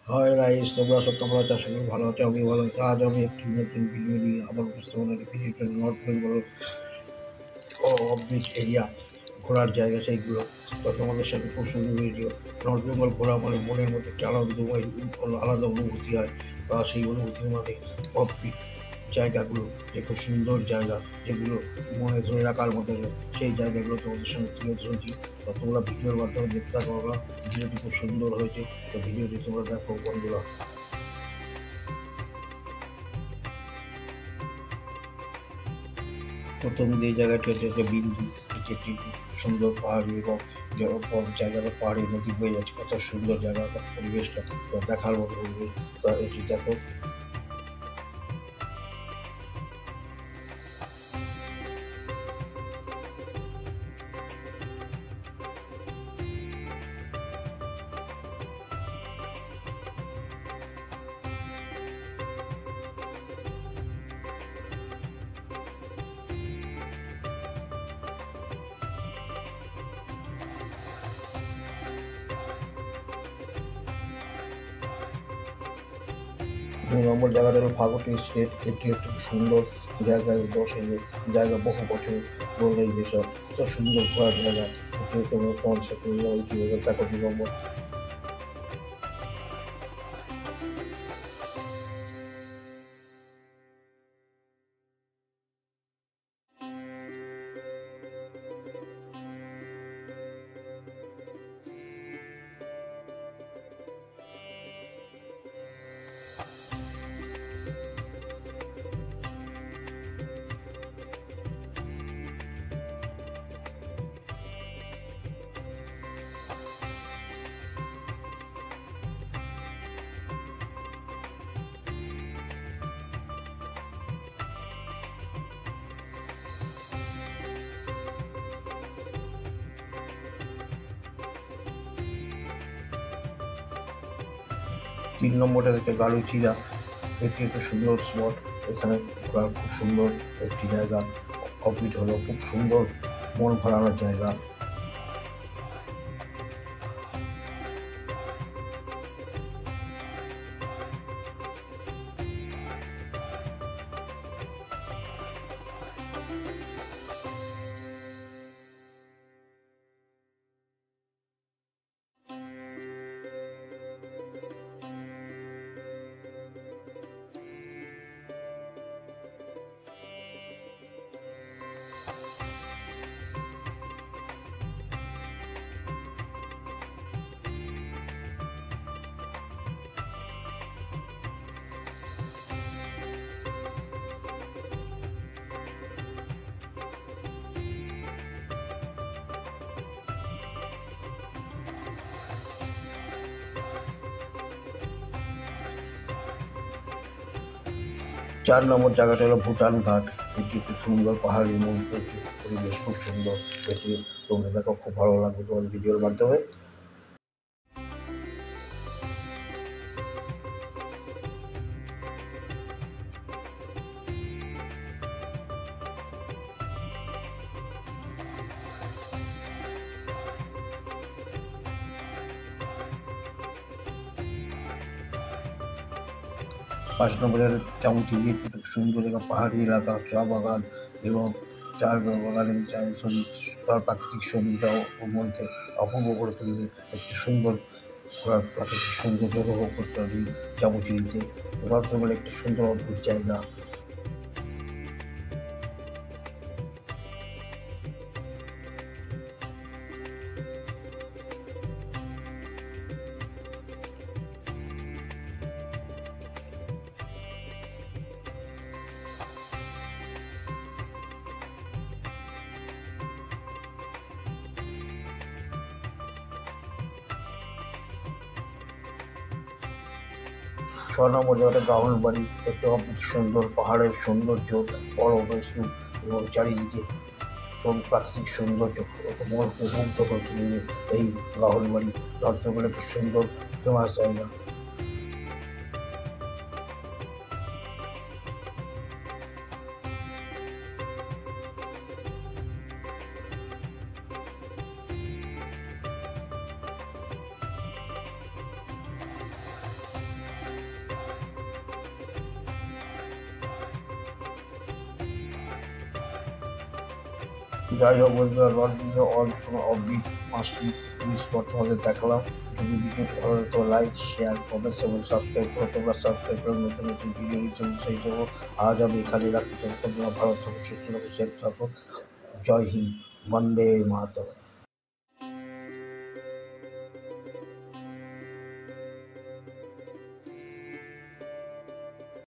Hi guys, তোমরা সব কেমন আছো? আশা করি ভালো আছো। আমি ভালো আছি। আজ আমি একটি নতুন ভিডিও নিয়ে আবার উপস্থাপন ভিডিওটা north Bengal of bitch area ঘোরার জায়গা সেইগুলো তো তোমাদের সাথে খুব সুন্দর ভিডিও। নর্থ বেঙ্গল ঘোরা মানে মনের মধ্যে একটা আনন্দময় আলাদা অনুভূতি হয়। তা সেই অনুভূতির মানে অফ বিচ জায়গাগুলো যে খুব সুন্দর জায়গা, যেগুলো মনে ধরে রাখার মতো, সেই জায়গাগুলো তোমাদের সঙ্গে তুলে ধরেছি। তো তোমরা ভিডিওর মাধ্যমে দেখতে থাকো। ভিডিওটি খুব সুন্দর হয়েছে, তো ভিডিওটি তোমরা দেখো বন্ধুরা। প্রথম যে জায়গাটি হচ্ছে যে বিন্দু, যেটি সুন্দর পাহাড়ি এবং জায়গাটা পাহাড়ি নদী বয়ে যাচ্ছে, কত সুন্দর জায়গা, পরিবেশটা তো দেখার মতো পরিবেশ। তো এটি দেখো। ২ নম্বর জায়গাটা হলো ফাগুটি স্টেট। এটি একটি সুন্দর জায়গা, দর্শনীয় জায়গা, বহু বছর ধরে এই দেশে কত সুন্দর ঘোরার জায়গা। এটি তোমার সাথে দেখো ২ নম্বর। ৩ নম্বরটা হচ্ছে গালুচিরা। এটি একটা সুন্দর স্পট। এখানে ঘোরার খুব সুন্দর একটি জায়গা। অফবিট হলো খুব সুন্দর মন ভরানোর জায়গা। চার নম্বর জায়গাটা হলো ভুটান ঘাট। এটি একটি সুন্দর পাহাড়ি মন্দির, পরিবেশ খুব সুন্দর। এটি তোমরা দেখো, খুব ভালো লাগবে তোমার ভিডিওর মাধ্যমে। ৫ নম্বরের চামচিলি, খুব সুন্দর এলাকা, পাহাড়ি এলাকা, চা বাগান এবং চা বাগানের তার প্রাকৃতিক সৌন্দর্য মনকে অপূর্ব করে তুলবে। একটি সুন্দর প্রাকৃতিক সৌন্দর্য উপভোগ করতে হবে চামচিলিতে। নর্থবেঙ্গল একটি সুন্দর অদ্ভুত জায়গা। ছ নম্বর জায়গাটা গাহুলবাড়ি। একটি অদ্ভুত সুন্দর পাহাড়ের সৌন্দর্য, বড় বৈষ্ণু এবং চারিদিকে প্রাকৃতিক সৌন্দর্য মনকে মুগ্ধ করে তুলবে এই গাহুলবাড়ি। নর্থবেঙ্গল একটি সুন্দর ফেমাস জায়গা। যাই হোক বন্ধুরা, নর্থ বেঙ্গল অল অফবিট 5টি টুরিস্ট স্পট তোমাদের দেখালাম। যদি ভিডিওটি ভালো লাগে তো লাইক, শেয়ার, কমেন্টস এবং সাবস্ক্রাইব করো। তোমরা সাবস্ক্রাইব করে নতুন নতুন ভিডিও নিতে সেই জন্য আজ আমি এখানে রাখতে চাই। তোমরা ভালো থাকো, সুস্থ থাকো, সেফ থাকো। জয় হিন্দ, বন্দে মাতরম।